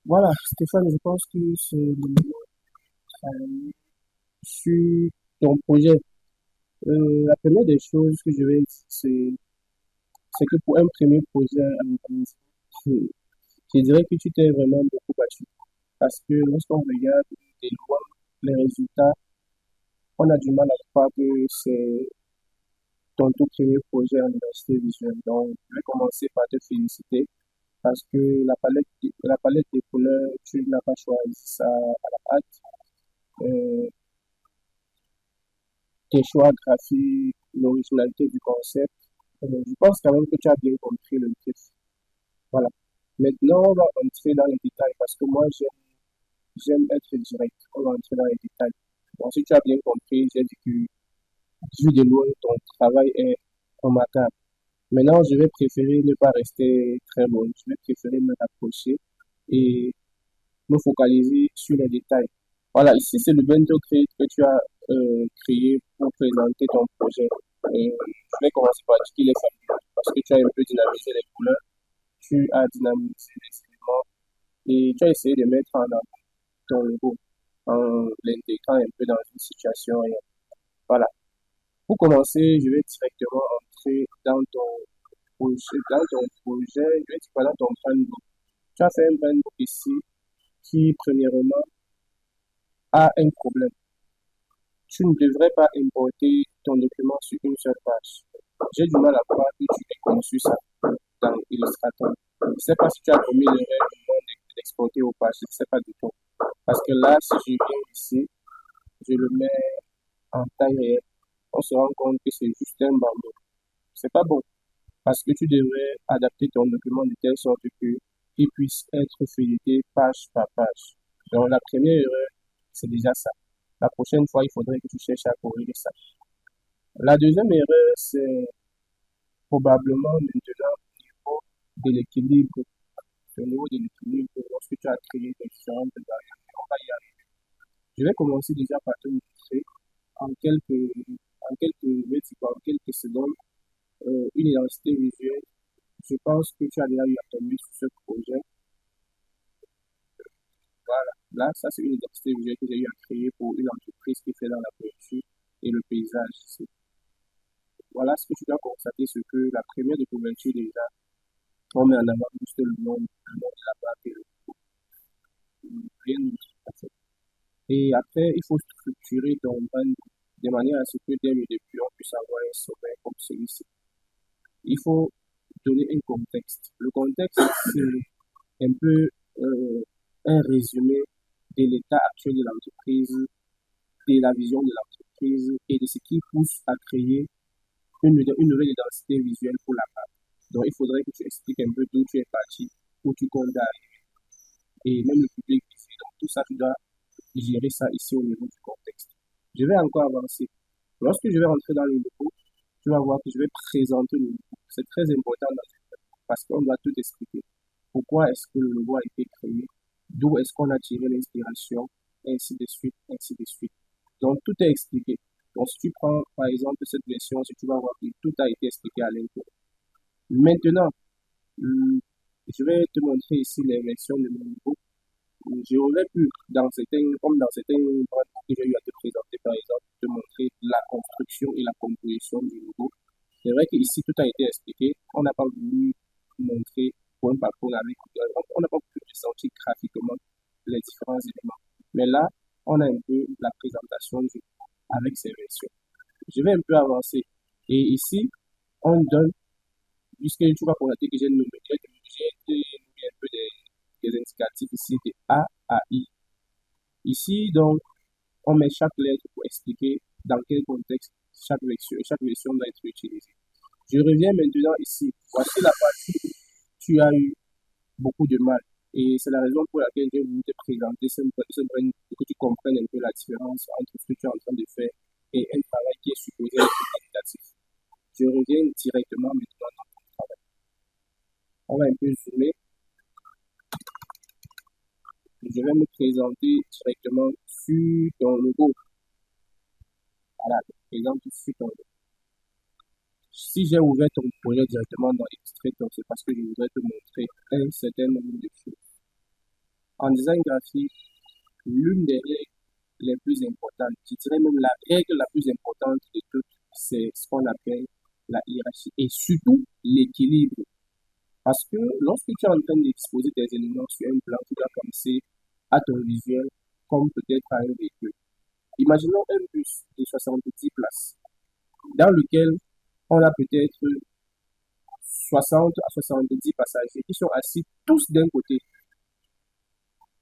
Voilà, Stéphane, je pense que c'est le moment de travailler sur ton projet. La première des choses que je vais dire, c'est que pour un premier projet, je je dirais que tu t'es vraiment beaucoup battu. Parce que lorsqu'on regarde de loin les résultats, on a du mal à croire que c'est ton tout premier projet en université visuelle. Donc, je vais commencer par te féliciter parce que la palette des couleurs, tu n'as pas choisi ça à la hâte. Euh, Tes choix graphiques, l'originalité du concept. Je pense quand même que tu as bien compris le brief. Voilà. Maintenant, on va entrer dans les détails parce que moi, j'aime être direct. On va entrer dans les détails. Bon, si tu as bien compris, j'ai dit que vu de loin, ton travail est remarquable. Maintenant, je vais préférer ne pas rester très loin. Je vais préférer me rapprocher et me focaliser sur les détails. Voilà, ici, c'est le bento crate que tu as créé pour présenter ton projet. Je vais commencer par dire qu'il est familier parce que tu as un peu dynamisé les couleurs, tu as dynamisé les éléments et tu as essayé de mettre en avant ton logo en l'intégrant un peu dans une situation réelle. Voilà. Pour commencer, je vais directement entrer dans ton projet, je vais dire dans ton brand book. Tu as fait un brand book ici qui, premièrement, a un problème. Tu ne devrais pas importer ton document sur une seule page. J'ai du mal à croire que tu aies conçu ça dans Illustrator. Je ne sais pas si tu as commis l'erreur au moment d'exporter aux pages, je ne sais pas du tout. Parce que là, si je viens ici, je le mets en taille réelle, on se rend compte que c'est juste un bandeau. C'est pas bon. Parce que tu devrais adapter ton document de telle sorte qu'il puisse être feuilleté page par page. Donc, la première erreur, c'est déjà ça. La prochaine fois, il faudrait que tu cherches à corriger ça. La deuxième erreur, c'est probablement maintenant au niveau de l'équilibre. Au niveau de l'équilibre, lorsque tu as créé des différentes variables, on va y arriver. Je vais commencer déjà par te montrer en quelques secondes une identité visuelle. Je pense que tu as déjà eu à tomber sur ce projet. Voilà. Là, ça, c'est une identité visuelle que j'ai eu à créer pour une entreprise qui fait dans la peinture et le paysage ici. Voilà ce que tu dois constater, c'est que la première de couverture déjà, on met en avant juste le nom de la marque et rien d'autre, en fait. Et après, il faut structurer ton brand de manière à ce que dès le début, on puisse avoir un sommet comme celui-ci. Il faut donner un contexte. Le contexte, c'est un peu euh, un résumé de l'état actuel de l'entreprise, de la vision de l'entreprise et de ce qui pousse à créer une nouvelle identité visuelle pour la marque. Donc, il faudrait que tu expliques un peu d'où tu es parti, où tu comptes aller, et même le public ici. Donc, tout ça, tu dois gérer ça ici au niveau du contexte. Je vais encore avancer. Lorsque je vais rentrer dans le logo, tu vas voir que je vais présenter le logo. C'est très important parce qu'on doit tout expliquer. Pourquoi est-ce que le logo a été créé? D'où est-ce qu'on a tiré l'inspiration? Ainsi de suite, ainsi de suite. Donc, tout est expliqué. Donc, si tu prends, par exemple, cette version, si tu vas voir que tout a été expliqué à l'intérieur. Maintenant, je vais te montrer ici les versions de mon logo. J'aurais pu, comme dans certains brands que j'ai eu à te présenter, par exemple, te montrer la construction et la composition du logo. C'est vrai qu'ici, tout a été expliqué. On n'a pas voulu montrer pour un parcours avec, on n'a pas pu ressentir graphiquement les différents éléments. Mais là, on a un peu la présentation du logo avec ces versions. Je vais un peu avancer. Et ici, on donne, puisque tu vas constater que j'ai un peu des indicatifs ici de A à I. Ici, donc, on met chaque lettre pour expliquer dans quel contexte chaque version doit être utilisée. Je reviens maintenant ici. Voici la partie où tu as eu beaucoup de mal. Et c'est la raison pour laquelle j'ai voulu te présenter ce brain pour que tu comprennes un peu la différence entre ce que tu es en train de faire et un travail qui est supposé être qualitatif. Je reviens directement maintenant dans ton travail. On va un peu zoomer. Je vais me présenter directement sur ton logo. Voilà, je me présente sur ton logo. Si j'ai ouvert ton projet directement dans Illustrator, c'est parce que je voudrais te montrer un certain nombre de choses. En design graphique, l'une des règles les plus importantes, je dirais même la règle la plus importante de toutes, c'est ce qu'on appelle la hiérarchie et surtout l'équilibre. Parce que lorsque tu es en train d'exposer tes éléments sur un plan, tu dois penser à ton visuel comme peut-être à un véhicule. Imaginons un bus de 70 places dans lequel on a peut-être 60 à 70 passagers qui sont assis tous d'un côté.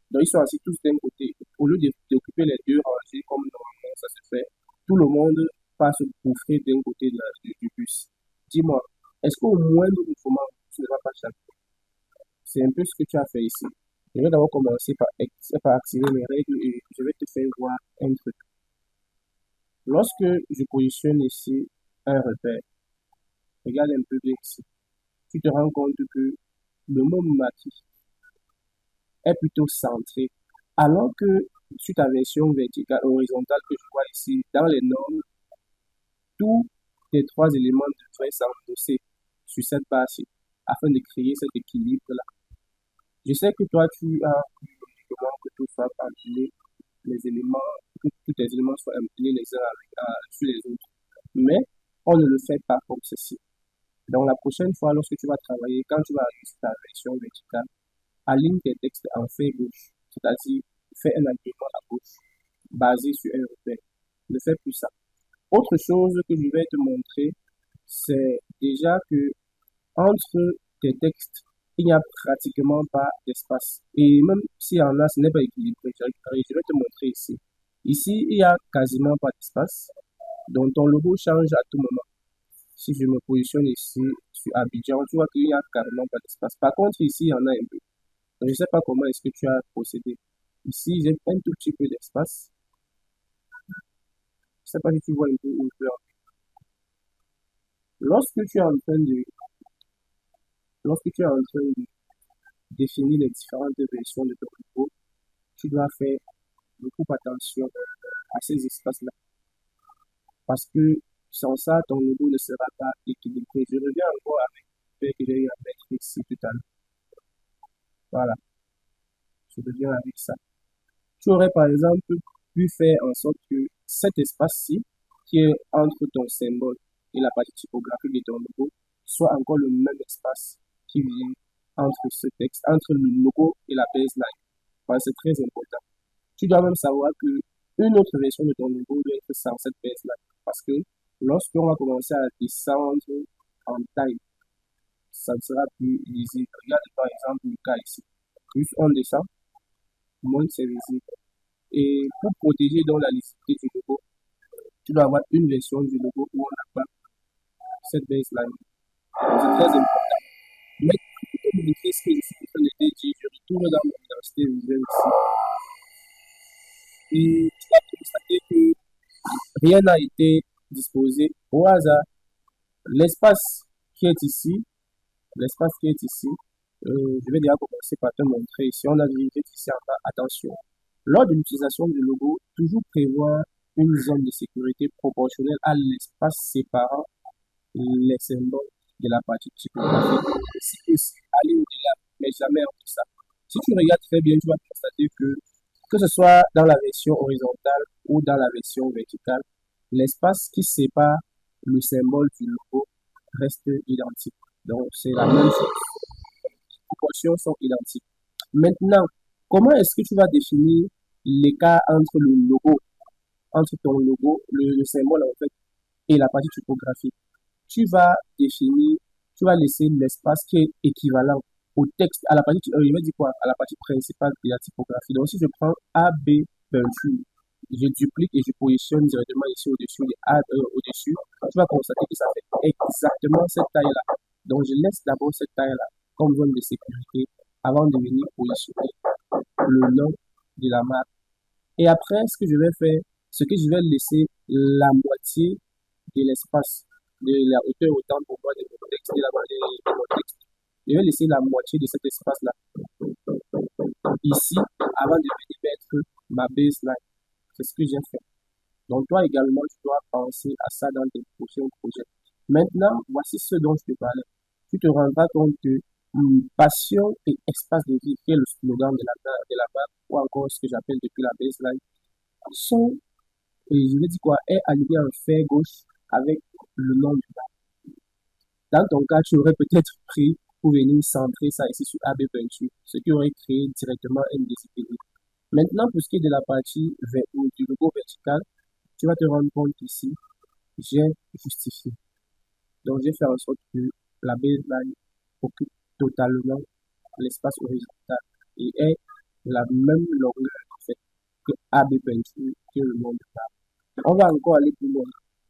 Donc, ils sont assis tous d'un côté. Au lieu d'occuper les deux rangées comme normalement ça se fait, tout le monde passe bouffer d'un côté du bus. Dis-moi, est-ce qu'au moindre mouvement, tu ne vas pas changer? C'est un peu ce que tu as fait ici. Je vais d'abord commencer par activer mes règles et je vais te faire voir un truc. Lorsque je positionne ici un repère, regarde un peu bien ici, tu te rends compte que le mot maquis est plutôt centré, alors que sur ta version verticale, horizontale que je vois ici, dans les normes, tous les trois éléments devraient s'endosser sur cette base afin de créer cet équilibre-là. Je sais que toi, tu as logiquement que tout soit empilé, les éléments, que tous tes éléments soient empilés les uns sur les autres. Mais on ne le fait pas comme ceci. Donc la prochaine fois, lorsque tu vas travailler, quand tu vas arriver sur ta version verticale, aligne tes textes en fait gauche, c'est-à-dire fais un alignement à gauche, basé sur un repère. Ne fais plus ça. Autre chose que je vais te montrer, c'est déjà que entre tes textes, il n'y a pratiquement pas d'espace. Et même s'il y en a, ce n'est pas équilibré. Je vais te montrer ici. Ici, il n'y a quasiment pas d'espace. Donc, ton logo change à tout moment. Si je me positionne ici sur Abidjan, tu vois qu'il n'y a carrément pas d'espace. Par contre, ici, il y en a un peu. Donc, je ne sais pas comment est-ce que tu as procédé. Ici, j'ai un tout petit peu d'espace. Je ne sais pas si tu vois un peu où je veux en venir. Lorsque tu es en train de, lorsque tu es en train de définir les différentes versions de ton logo, tu dois faire beaucoup attention à ces espaces-là. Parce que sans ça, ton logo ne sera pas équilibré. Je reviens encore avec le fait que j'ai eu à mettre ici tout à l'heure. Voilà, je reviens avec ça. Tu aurais par exemple pu faire en sorte que cet espace-ci, qui est entre ton symbole et la partie typographique de ton logo, soit encore le même espace qui vient entre ce texte, entre le logo et la baseline. Enfin, c'est très important. Tu dois même savoir que une autre version de ton logo doit être sans cette baseline. Parce que lorsqu'on va commencer à descendre en taille, ça ne sera plus lisible. Regarde par exemple le cas ici. Plus on descend, moins c'est visible. Et pour protéger donc la lisibilité du logo, tu dois avoir une version du logo où on n'a pas cette baseline. Donc c'est très important. Mais pour te montrer ce que je suis en train de dire, je retourne dans mon identité visuelle ici. Et tu vas constater que rien n'a été disposé au hasard. L'espace qui est ici, l'espace qui est ici, je vais déjà commencer par te montrer. Ici, on a dirigé ici en bas. Attention. Lors de l'utilisation du logo, toujours prévoir une zone de sécurité proportionnelle à l'espace séparant les symboles de la partie typographique. Si possible, aller au-delà, mais jamais en ça. Si tu regardes très bien, tu vas constater que ce soit dans la version horizontale ou dans la version verticale, l'espace qui sépare le symbole du logo reste identique. Donc, c'est la même chose. Les proportions sont identiques. Maintenant, comment est-ce que tu vas définir l'écart entre le logo, entre ton logo, le symbole en fait, et la partie typographique? Tu vas définir, tu vas laisser l'espace qui est équivalent au texte, à la partie, je vais dire quoi, à la partie principale de la typographie. Donc, si je prends A, B, peinture, je duplique et je positionne directement ici au-dessus, au-dessus, tu vas constater que ça fait exactement cette taille-là. Donc, je laisse d'abord cette taille-là comme zone de sécurité avant de venir positionner le nom de la marque. Et après, ce que je vais faire, c'est que je vais laisser la moitié de l'espace, de la hauteur autant pour moi de mon texte, de la manière de mon texte. Je vais laisser la moitié de cet espace-là ici avant de venir mettre ma baseline. C'est ce que j'ai fait. Donc toi également, tu dois penser à ça dans tes prochains projets. Maintenant, voici ce dont je te parlais. Tu te rendras compte que Passion et espace de vie, qui est le slogan de la marque, ou encore ce que j'appelle depuis la baseline, sont, et je vais dire quoi, est aligné en fait gauche avec le nom du bar. Dans ton cas, tu aurais peut-être pris pour venir centrer ça ici sur AB Peinture, ce qui aurait créé directement un déséquilibre. Maintenant, pour ce qui est de la partie du logo vertical, tu vas te rendre compte qu'ici, j'ai justifié. Donc, j'ai fait en sorte que la baseline occupe totalement l'espace horizontal et est la même longueur en fait que AB Peinture, que le monde parle. On va encore aller plus loin.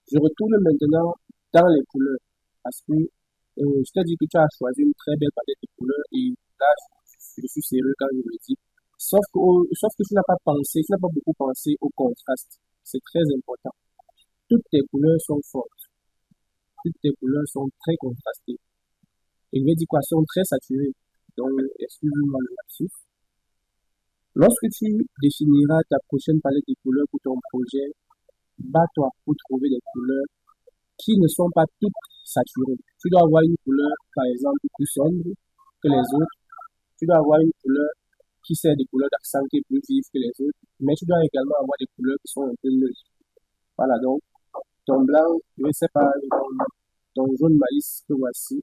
Je retourne maintenant dans les couleurs parce que je t'ai dit que tu as choisi une très belle palette de couleurs et là, je suis sérieux quand je le dis. Sauf que tu n'as pas pensé, tu n'as pas beaucoup pensé au contraste. C'est très important. Toutes tes couleurs sont fortes. Toutes tes couleurs sont très contrastées. Et je vais dire quoi, sont très saturées. Donc, excuse-moi le lapsus. Lorsque tu définiras ta prochaine palette de couleurs pour ton projet, bats-toi pour trouver des couleurs qui ne sont pas toutes saturées. Tu dois avoir une couleur, par exemple, plus sombre que les autres. Tu dois avoir une couleur qui sert des couleurs d'accent qui est plus vive que les autres. Mais tu dois également avoir des couleurs qui sont un peu neutres. Voilà, donc, ton blanc, je ne sais pas, ton jaune maïs que voici,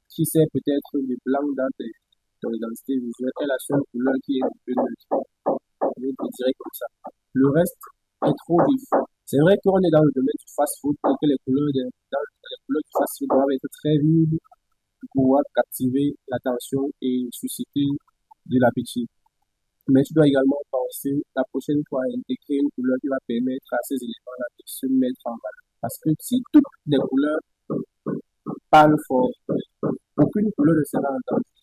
qui sert peut-être de blanc dans ton identité visuelle, est la seule couleur qui est un peu neutre. Je dirais comme ça. Le reste est trop vif. C'est vrai qu'on est dans le domaine du fast-food et que les couleurs du fast-food doivent être très vives pour pouvoir captiver l'attention et susciter de l'appétit. Mais tu dois également penser la prochaine fois à intégrer une couleur qui va permettre à ces éléments-là de se mettre en valeur. Parce que si toutes les couleurs parlent fort, aucune couleur ne sera entendue.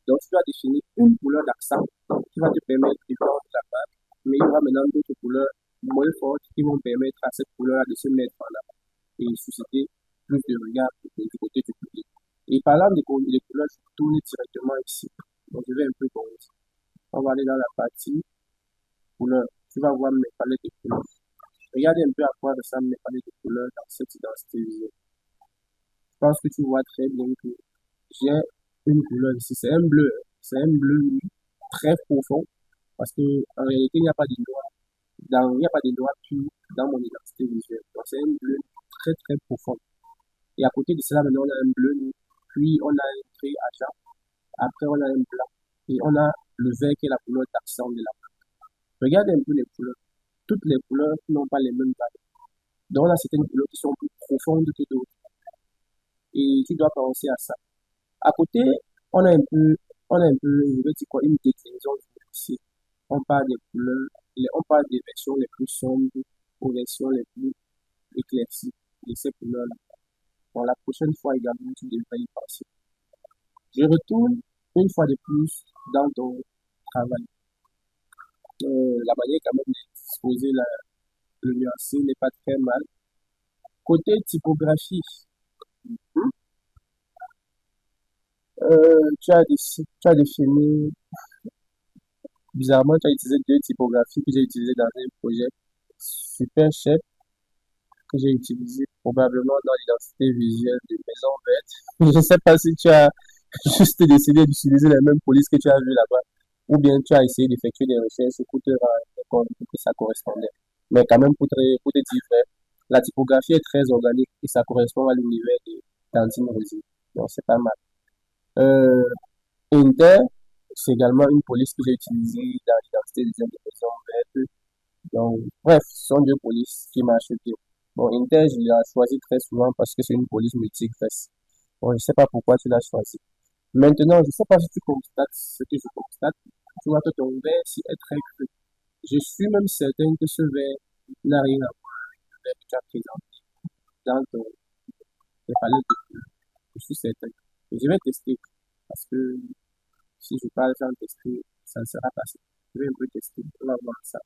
Donc, tu dois définir une couleur d'accent qui va te permettre de vendre la marque, mais il y aura maintenant d'autres couleurs moins fortes qui vont permettre à cette couleur-là de se mettre en avant et susciter plus de regard du côté du public. Et parlant des couleurs, je tourne directement ici. Donc, je vais un peu commencer. On va aller dans la partie couleurs. Tu vas voir mes palettes de couleurs. Regardez un peu à quoi ressemblent mes palettes de couleurs dans cette identité visuelle. Je pense que tu vois très bien que j'ai une couleur ici. C'est un bleu. C'est un bleu très profond parce que en réalité, il n'y a pas de noir pur dans mon identité visuelle. Donc, c'est un bleu très, très profond. Et à côté de cela, maintenant, on a un bleu, puis on a un gris argent, après on a un blanc, et on a le vert qui est la couleur d'accent de la marque. Regardez un peu les couleurs. Toutes les couleurs n'ont pas les mêmes valeurs. Donc, on a certaines couleurs qui sont plus profondes que d'autres. Et tu dois penser à ça. À côté, on a un peu, je vais dire quoi, une déclinaison ici. On parle des couleurs, on parle des versions les plus sombres aux versions les plus éclaircies de ces couleurs-là. Pour la prochaine fois également, tu devrais y penser. Je retourne une fois de plus dans ton travail. La manière quand même d'exposer le nuancé n'est pas très mal. Côté typographie, tu as défini, bizarrement, tu as utilisé deux typographies que j'ai utilisées dans un projet super chef que j'ai utilisé probablement dans l'identité visuelle de Maison Verte. Je ne sais pas si tu as juste décidé d'utiliser les mêmes polices que tu as vues là-bas ou bien tu as essayé d'effectuer des recherches pour te rendre compte que ça correspondait. Mais quand même, pour te dire vrai, la typographie est très organique et ça correspond à l'univers d'Antine Rosy. Donc, c'est pas mal. Euh, Inter, c'est également une police que j'ai utilisée dans l'identité visuelle de Maison Verte. Donc, bref, ce sont deux polices qui marchent bien. Bon, Inter, je l'ai choisi très souvent parce que c'est une police multigresse. Bon, je ne sais pas pourquoi tu l'as choisi. Maintenant, je ne sais pas si tu constates ce que je constate. Tu vois que ton verre si est très cru. Je suis même certain que ce verre n'a rien à voir avec le verre que tu as présenté dans tes palettes de couleurs. Je suis certain. Et je vais tester parce que si je parle sans tester, ça ne sera pas ça. Je vais un peu tester. On va voir ça.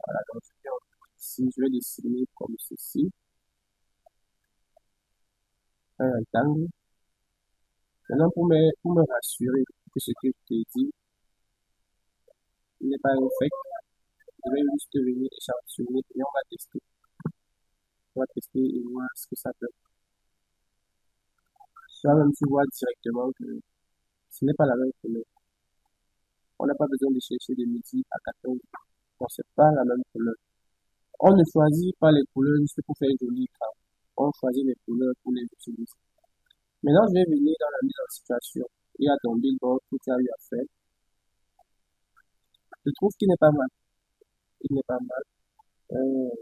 Voilà, donc ici, je vais dessiner comme ceci, un rectangle. Maintenant, pour me rassurer que ce que je t'ai dit n'est pas un fait, je vais juste venir échantillonner et on va tester. On va tester et voir ce que ça donne. Toi-même, tu vois directement que ce n'est pas la même couleur. On n'a pas besoin de chercher de midi à 14. Non, c'est pas la même couleur. On ne choisit pas les couleurs juste pour faire joli écran. On choisit les couleurs pour les utiliser. Maintenant, je vais venir dans la mise en situation. Il y a ton billboard que tu as eu à faire. Je trouve qu'il n'est pas mal. Il n'est pas mal.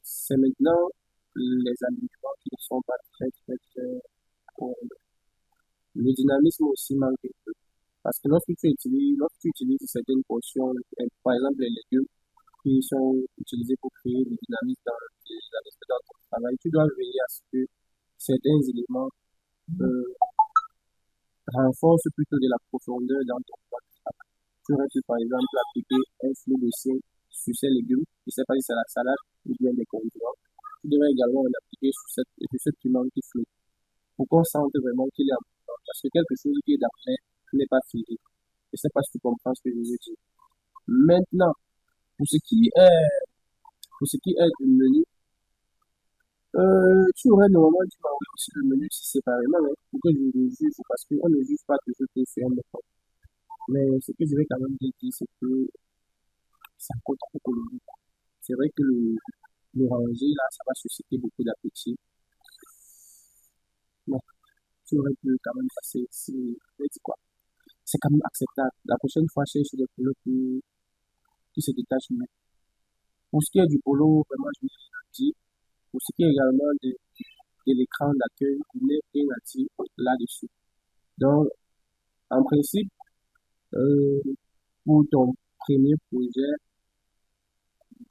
C'est maintenant les alignements qui ne sont pas très. euh, Le dynamisme aussi manque un peu. Parce que lorsque tu utilises certaines portions, par exemple les légumes qui sont utilisés pour créer le dynamisme dans ton travail, tu dois veiller à ce que certains éléments euh, renforcent plutôt de la profondeur dans ton travail. Tu aurais pu, par exemple, appliquer un flou de sel sur ces légumes. Je ne sais pas si c'est la salade ou bien des condiments. Tu devrais également en appliquer sur ce piment qui flotte pour qu'on sente vraiment qu'il est important. Parce que quelque chose qui est d'après n'est pas fini. Je ne sais pas si tu comprends ce que je veux dire. Maintenant, pour ce qui est, pour ce qui est du menu, tu aurais normalement dû m'envoyer aussi le menu séparément, hein, pour que je le juge, parce qu'on ne juge pas toujours tout sur un écran. Mais ce que je vais quand même te dire, c'est que ça coûte trop économique. C'est vrai que l'oranger, là, ça va susciter beaucoup d'appétit. Mais tu aurais pu quand même passer ici. Je dis quoi? C'est quand même acceptable. La prochaine fois, cherche des couleurs qui se détachent mieux. Pour ce qui est du polo, vraiment, je vous dis, pour ce qui est également de l'écran d'accueil, il est rien à dire là-dessus. Donc, en principe, euh, pour ton premier projet,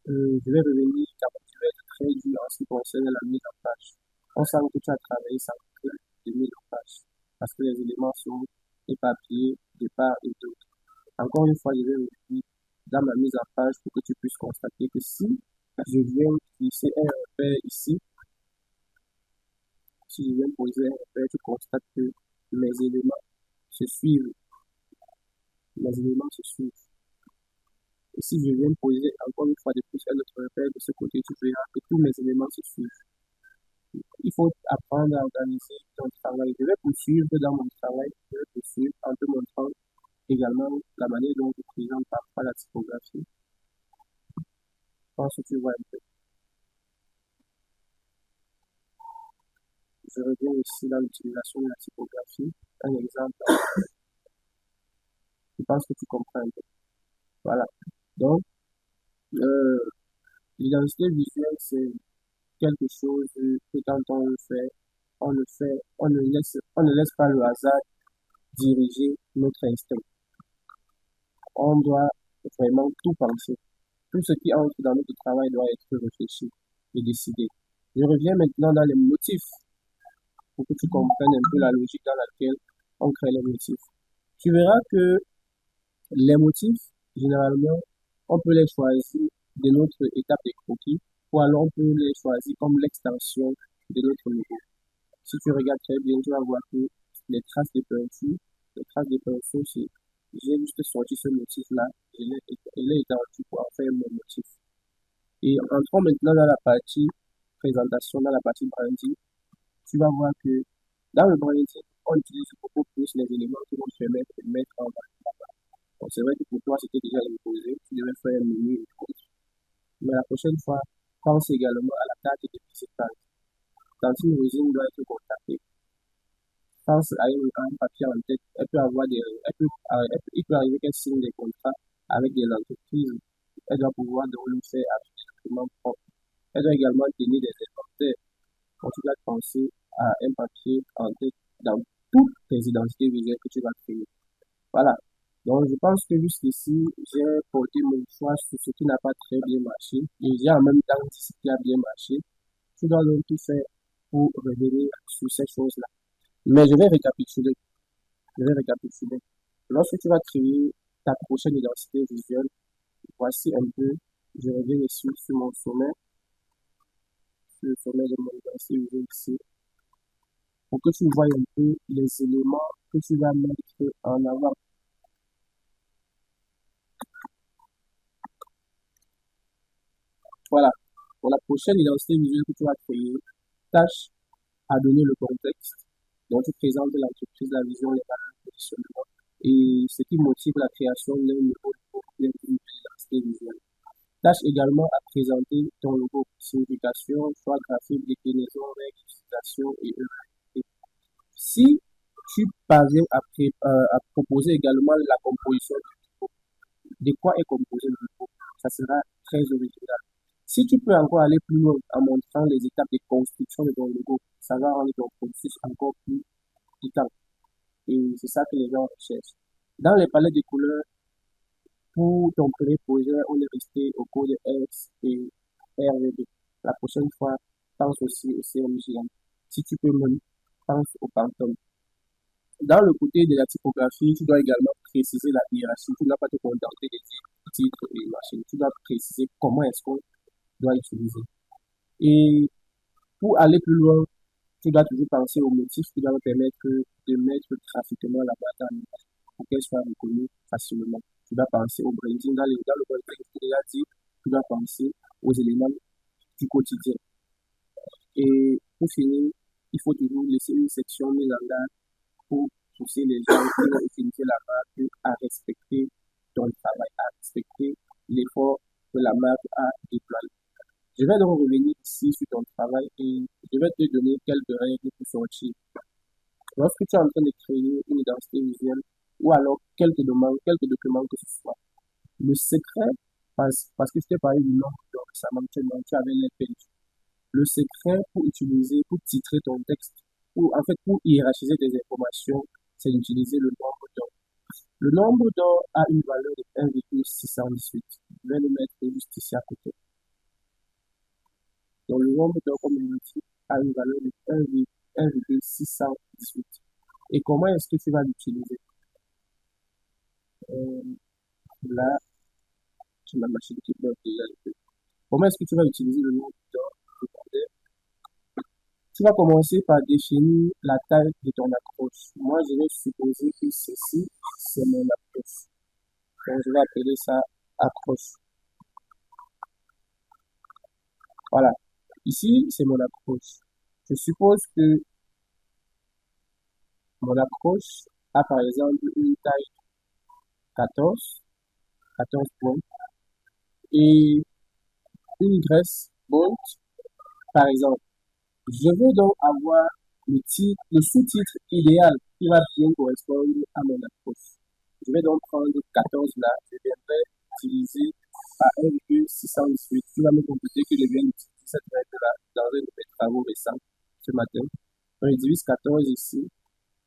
je vais revenir quand même, je vais être très dur en ce qui concerne la mise en page. On sent que tu as travaillé sans crainte de mise en page, parce que les éléments sont éparpillés de part et d'autre. Encore une fois, je vais revenir dans ma mise en page pour que tu puisses constater que si je viens glisser un repère ici, si je viens poser un repère, tu constates que mes éléments se suivent, mes éléments se suivent. Et si je viens poser encore une fois de plus un autre repère de ce côté, tu verras que tous mes éléments se suivent. Il faut apprendre à organiser ton travail. Je vais poursuivre dans mon travail, je vais poursuivre en te montrant également la manière dont je présente parfois la typographie. Je pense que tu vois un peu. Je reviens ici dans l'utilisation de la typographie. Un exemple, je pense que tu comprends un peu. Voilà. Donc, euh, l'identité visuelle, c'est quelque chose que quand on le fait, on ne laisse pas le hasard diriger notre instinct. On doit vraiment tout penser. Tout ce qui entre dans notre travail doit être réfléchi et décidé. Je reviens maintenant dans les motifs pour que tu comprennes un peu la logique dans laquelle on crée les motifs. Tu verras que les motifs, généralement, on peut les choisir de notre étape de croquis ou alors on peut les choisir comme l'extension de notre logo. Si tu regardes très bien, tu vas voir que les traces de peinture, c'est, j'ai juste sorti ce motif-là, je l'ai étendu pour en faire mon motif. Et entrons maintenant dans la partie présentation, dans la partie branding. Tu vas voir que dans le branding, on utilise beaucoup plus les éléments qui vont te permettre de mettre en valeur. Donc, c'est vrai que pour toi, c'était déjà imposé, tu devais faire un menu et autres. Mais la prochaine fois, pense également à la carte de visitage. Quand une usine doit être contactée, pense à un papier en tête. Il peut arriver qu'elle signe des contrats avec des entreprises. Elle doit pouvoir donc le faire avec des documents propres. Elle doit également tenir des inventaires. Donc, tu dois penser à un papier en tête dans toutes tes identités visuelles que tu vas créer. Voilà. Donc, je pense que jusqu'ici, j'ai porté mon choix sur ce qui n'a pas très bien marché. Et j'ai en même temps dit ce qui a bien marché. Tu dois donc tout faire pour revenir sur ces choses-là. Mais je vais récapituler. Je vais récapituler. Lorsque tu vas créer ta prochaine identité visuelle, voici un peu, je reviens ici sur le sommet de mon identité visuelle ici, pour que tu vois un peu les éléments que tu vas mettre en avant. Voilà. Pour la prochaine identité visuelle que tu vas créer, tâche à donner le contexte. Donc, tu présentes l'entreprise, la vision, les valeurs, le positionnement et ce qui motive la création d'un nouveau logo, d'une nouvelle identité visuelle. Tâche également à présenter ton logo, signification, choix graphique, déclinaison, règles d'utilisation et EVP. Si tu parviens à proposer également la composition du logo, de quoi est composé le logo, ça sera très original. Si tu peux encore aller plus loin en montrant les étapes de construction de ton logo, ça va rendre ton processus encore plus piquant. Et c'est ça que les gens recherchent. Dans les palettes de couleurs, pour ton premier projet, on est resté au code X et RVB. La prochaine fois, pense aussi au CMJM. Si tu peux même, pense au Pantone. Dans le côté de la typographie, tu dois également préciser la hiérarchie. Tu ne dois pas te contenter de dire titre et machine. Tu dois préciser comment est-ce qu'on doit utiliser. Et pour aller plus loin, tu dois toujours penser au motif qui doit permettre de mettre graphiquement la boîte en image pour qu'elle soit reconnue facilement. Tu dois penser au branding. Dans le branding, je l'ai dit, tu dois penser aux éléments du quotidien. Et pour finir, il faut toujours laisser une section mise en garde pour pousser les gens qui vont utiliser la marque à respecter ton travail, à respecter l'effort que la marque a déployé. Je vais donc revenir ici sur ton travail et je vais te donner quelques règles pour sortir. Lorsque tu es en train de créer une identité visuelle ou alors quelques documents que ce soit, le secret, parce que je t'ai parlé du nom récemment, tu avais les pages. Le secret pour utiliser, pour titrer ton texte, ou en fait pour hiérarchiser tes informations, c'est d'utiliser le nombre d'or. Le nombre d'or a une valeur de 1,618. Je vais le mettre juste ici à côté. Donc le nombre d'or, comme on dit, a une valeur de 1,618. Et comment est-ce que tu vas l'utiliser? Là, sur ma machine qui bloque déjà un peu. Comment est-ce que tu vas utiliser le nombre d'or? Tu vas commencer par définir la taille de ton accroche. Moi, je vais supposer que ceci, c'est mon accroche. Donc, je vais appeler ça accroche. Voilà. Ici, c'est mon accroche. Je suppose que mon accroche a par exemple une taille 14 points, et une graisse bolt, par exemple. Je veux donc avoir le sous-titre idéal qui va bien correspondre à mon approche. Je vais donc prendre 14 là, je viendrai utiliser à 1,618. Tu vas me computer que je viens d'utiliser cette règle-là dans un de mes travaux récents ce matin. On divise 14 ici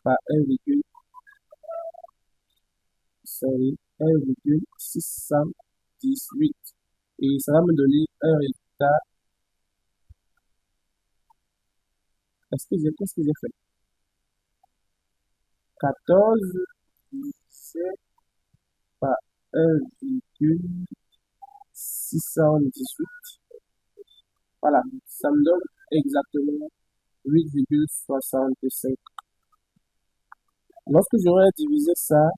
par 1,618 et ça va me donner un résultat. Qu'est-ce que j'ai fait? 14 divisé par 1,618. Voilà, ça me donne exactement 8,65. Lorsque j'aurai divisé ça,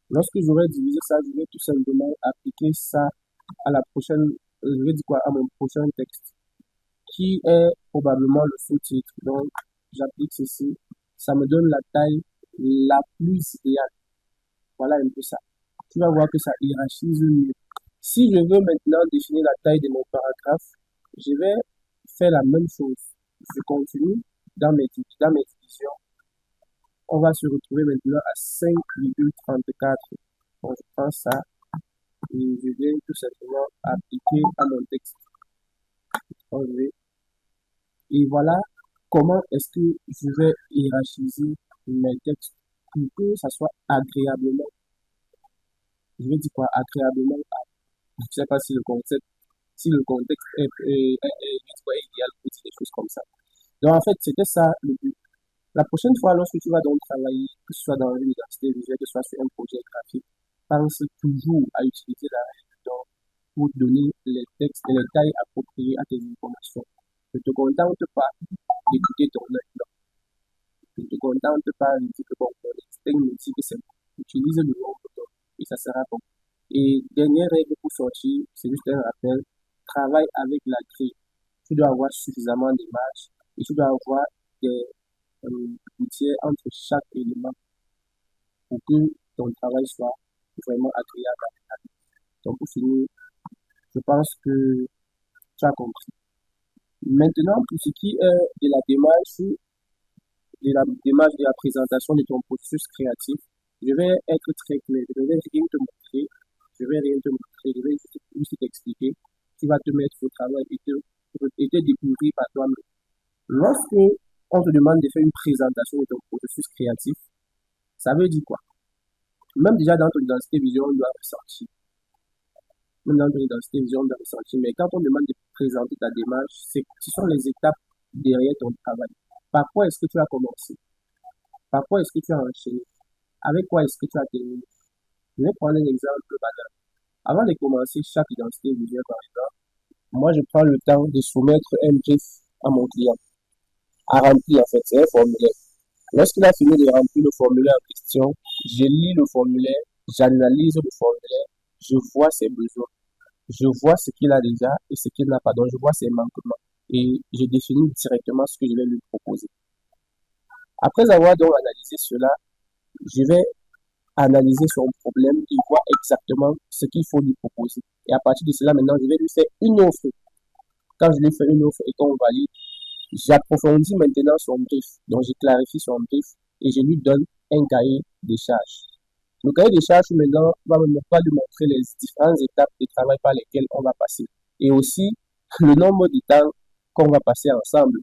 je vais tout simplement appliquer ça à la prochaine, je vais dire quoi, à mon prochain texte, qui est probablement le sous-titre. Donc, j'applique ceci, ça me donne la taille la plus idéale. Voilà un peu ça. Tu vas voir que ça hiérarchise mieux. Si je veux maintenant définir la taille de mon paragraphe, je vais faire la même chose. Je continue dans mes divisions. On va se retrouver maintenant à 5,34. Donc, je prends ça et je viens tout simplement appliquer à mon texte. Et voilà comment est-ce que je vais hiérarchiser mes textes pour que ça soit agréablement, je vais dire quoi, agréablement, je ne sais pas si le concept, si le contexte est idéal pour dire des choses comme ça. Donc en fait, c'était ça le but. La prochaine fois, lorsque tu vas donc travailler, que ce soit dans une université visuelle, que ce soit sur un projet graphique, pense toujours à utiliser la règle d'or pour donner les textes et les tailles appropriées à tes informations. Ne te contente pas d'écouter ton œil. Ne te contente pas de dire que bon, ton instinct me dit que c'est bon. Utilise le nombre d'or et ça sera bon. Et dernière règle pour sortir, c'est juste un rappel, travaille avec la grille. Tu dois avoir suffisamment d'images et tu dois avoir des routière entre chaque élément pour que ton travail soit vraiment agréable. Donc, pour finir, je pense que tu as compris. Maintenant, pour ce qui est de la présentation de ton processus créatif, je vais être très clair. Je vais rien te montrer. Je vais rien te montrer. Je vais juste t'expliquer. Tu vas te mettre au travail et te découvrir par toi-même. Lorsque on te demande de faire une présentation de ton processus créatif, ça veut dire quoi? Même déjà dans ton identité visuelle, on doit ressentir. Même dans ton identité visuelle, on doit ressentir. Mais quand on demande de présenter ta démarche, ce sont les étapes derrière ton travail. Par quoi est-ce que tu as commencé? Par quoi est-ce que tu as enchaîné? Avec quoi est-ce que tu as terminé? Je vais prendre un exemple banal. Avant de commencer chaque identité visuelle, par exemple, moi, je prends le temps de soumettre un brief à mon client, à remplir, en fait, c'est un formulaire. Lorsqu'il a fini de remplir le formulaire en question, je lis le formulaire, j'analyse le formulaire, je vois ses besoins, je vois ce qu'il a déjà et ce qu'il n'a pas, donc je vois ses manquements et je définis directement ce que je vais lui proposer. Après avoir donc analysé cela, je vais analyser son problème et voir exactement ce qu'il faut lui proposer. Et à partir de cela, maintenant, je vais lui faire une offre. Quand je lui fais une offre et qu'on valide, j'approfondis maintenant son brief. Donc, je clarifie son brief et je lui donne un cahier des charges. Le cahier des charges, maintenant, va me montrer les différentes étapes de travail par lesquelles on va passer. Et aussi, le nombre de temps qu'on va passer ensemble.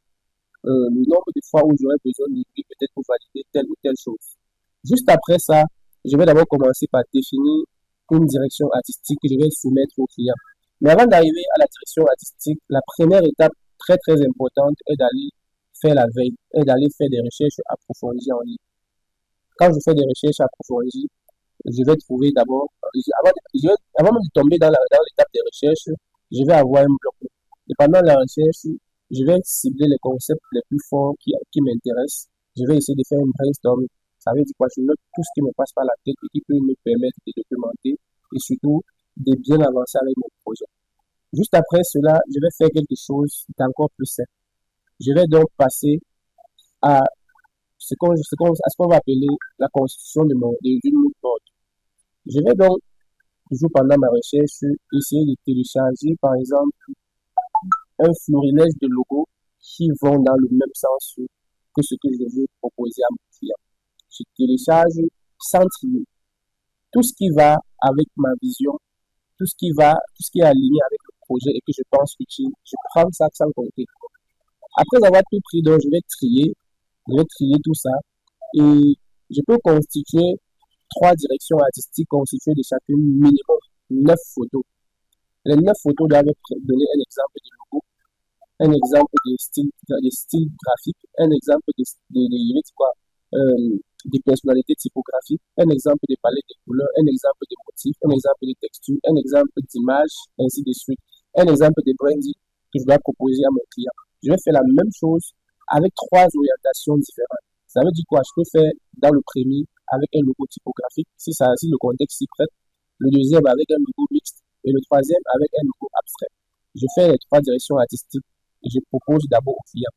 Le nombre de fois où j'aurai besoin de lui peut-être pour valider telle ou telle chose. Juste après ça, je vais d'abord commencer par définir une direction artistique que je vais soumettre au client. Mais avant d'arriver à la direction artistique, la première étape très très importante est d'aller faire la veille, est d'aller faire des recherches approfondies en ligne. Quand je fais des recherches approfondies, je vais trouver d'abord, avant même de tomber dans l'étape des recherches, je vais avoir un bloc. Et pendant la recherche, je vais cibler les concepts les plus forts qui m'intéressent. Je vais essayer de faire un brainstorm. Ça veut dire quoi? Je note tout ce qui me passe par la tête et qui peut me permettre de documenter et surtout de bien avancer avec mon projet. Juste après cela, je vais faire quelque chose d'encore plus simple. Je vais donc passer à à ce qu'on va appeler la constitution d'une mood board. Je vais donc, toujours pendant ma recherche, essayer de télécharger, par exemple, un florilège de logos qui vont dans le même sens que ce que je veux proposer à mon client. Je télécharge sans trier tout ce qui va avec ma vision, tout ce qui est aligné avec le projet et que je pense utile. Je prends ça sans compter. Après avoir tout pris, donc je vais trier tout ça et je peux constituer 3 directions artistiques constituées de chacune minimum 9 photos. Les 9 photos doivent donner un exemple de logo, un exemple de style graphique, un exemple de personnalité typographique, un exemple de palette de couleurs, un exemple de motifs, un exemple de texture, un exemple d'image, ainsi de suite. Un exemple de branding que je dois proposer à mon client. Je vais faire la même chose avec 3 orientations différentes. Ça veut dire quoi? Je peux faire dans le premier avec un logo typographique, si le contexte s'y prête, le deuxième avec un logo mixte et le troisième avec un logo abstrait. Je fais les 3 directions artistiques et je propose d'abord au client.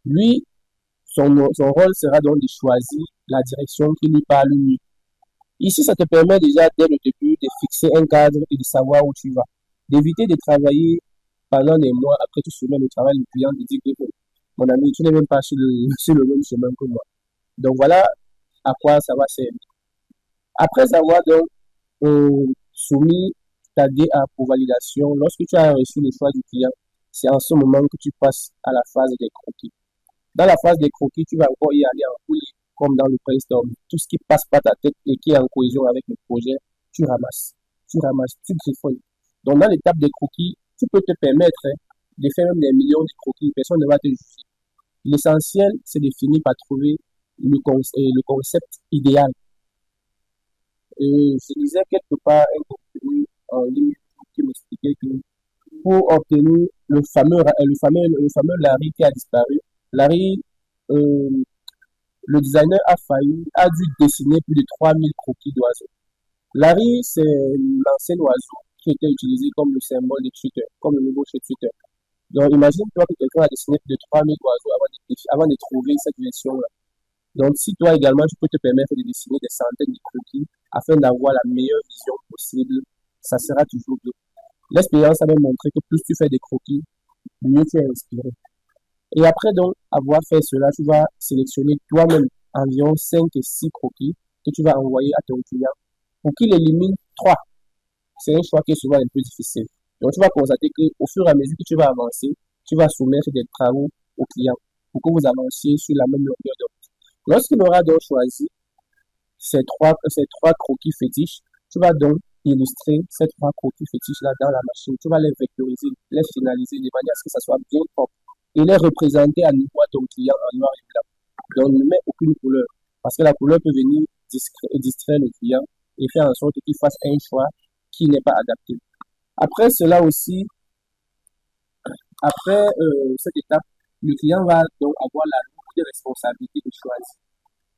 Lui, son rôle sera donc de choisir la direction qui lui parle mieux. Ici, ça te permet déjà dès le début de fixer un cadre et de savoir où tu vas. D'éviter de travailler pendant des mois après tu soumets le travail du client, de dire que mon ami, tu n'es même pas sur le même chemin que moi. Donc voilà à quoi ça va servir. Après avoir donc soumis ta DA pour validation, lorsque tu as reçu le choix du client, c'est en ce moment que tu passes à la phase des croquis. Dans la phase des croquis, tu vas encore y aller en couille, comme dans le brainstorm. Tout ce qui passe par ta tête et qui est en cohésion avec le projet, tu ramasses, tu griffonnes. Donc dans l'étape des croquis, tu peux te permettre de faire même des millions de croquis, personne ne va te juger. L'essentiel, c'est de finir par trouver le concept idéal. Je lisais quelque part un contenu en ligne qui m'expliquait que pour obtenir le fameux Larry qui a disparu, Larry, euh, le designer a dû dessiner plus de 3000 croquis d'oiseaux. Larry, c'est l'ancien oiseau qui était utilisé comme le symbole de Twitter, comme le logo chez Twitter. Donc, imagine-toi que quelqu'un a dessiné plus de 3000 oiseaux avant de trouver cette version-là. Donc, si toi également, tu peux te permettre de dessiner des centaines de croquis afin d'avoir la meilleure vision possible, ça sera toujours bien. L'expérience a même montré que plus tu fais des croquis, mieux tu es inspiré. Et après donc avoir fait cela, tu vas sélectionner toi-même environ 5 et 6 croquis que tu vas envoyer à ton client pour qu'il élimine 3. C'est un choix qui est souvent un peu difficile. Donc tu vas constater qu'au fur et à mesure que tu vas avancer, tu vas soumettre des travaux au client pour que vous avanciez sur la même longueur d'onde. Lorsqu'il aura donc choisi ces trois croquis fétiches, tu vas donc illustrer ces trois croquis fétiches-là dans la machine. Tu vas les vectoriser, les finaliser de manière à ce que ça soit bien propre et les représenter à nouveau à ton client en noir et blanc. Donc, ne mets aucune couleur parce que la couleur peut venir distraire le client et faire en sorte qu'il fasse un choix qui n'est pas adapté. Après cela aussi, après cette étape, le client va donc avoir la lourde responsabilité de choisir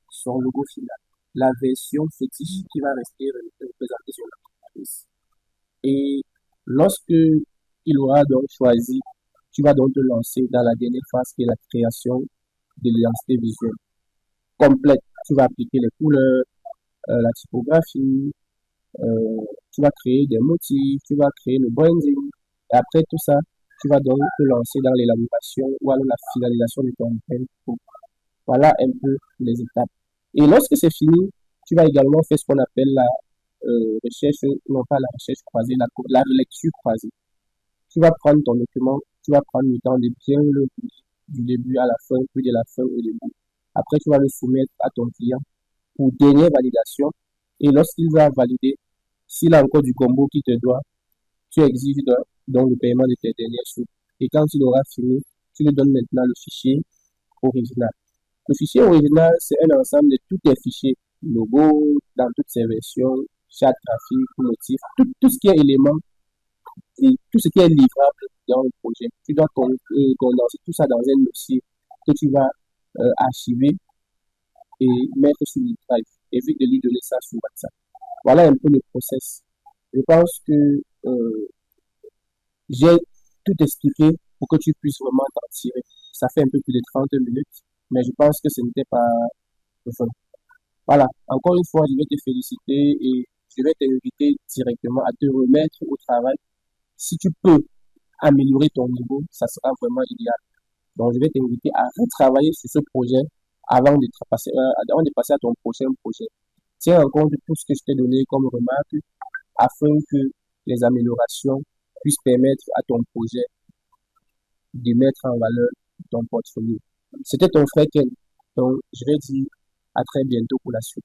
son logo final, la version fétiche qui va rester représentée sur l'entreprise. Et lorsque il aura donc choisi, tu vas donc te lancer dans la dernière phase qui est la création de l'identité visuelle complète. Tu vas appliquer les couleurs, la typographie, tu vas créer des motifs, tu vas créer le branding. Et après tout ça, tu vas donc te lancer dans l'élaboration ou alors la finalisation de ton brand. Voilà un peu les étapes. Et lorsque c'est fini, tu vas également faire ce qu'on appelle la recherche, non pas la recherche croisée, la lecture croisée. Tu vas prendre ton document, tu vas prendre le temps de bien le lire du début à la fin, puis de la fin au début. Après, tu vas le soumettre à ton client pour dernière validation. Et lorsqu'il va valider, s'il a encore du combo qui te doit, tu exiges donc le paiement de tes derniers sous. Et quand il aura fini, tu lui donnes maintenant le fichier original. Le fichier original, c'est un ensemble de tous tes fichiers, logo, dans toutes ses versions, chat graphique, motif, tout ce qui est élément et tout ce qui est livrable dans le projet. Tu dois condenser tout ça dans un dossier que tu vas archiver et mettre sur le drive. Évite de lui donner ça sur WhatsApp. Voilà un peu le process. Je pense que j'ai tout expliqué pour que tu puisses vraiment t'en tirer. Ça fait un peu plus de 30 minutes, mais je pense que ce n'était pas enfin, voilà, encore une fois, je vais te féliciter et je vais t'inviter directement à te remettre au travail. Si tu peux améliorer ton niveau, ça sera vraiment idéal. Donc, je vais t'inviter à retravailler sur ce projet avant de passer à ton prochain projet. Tiens en compte tout ce que je t'ai donné comme remarque afin que les améliorations puissent permettre à ton projet de mettre en valeur ton portfolio. C'était ton frère Ken. Donc, je vais dire à très bientôt pour la suite.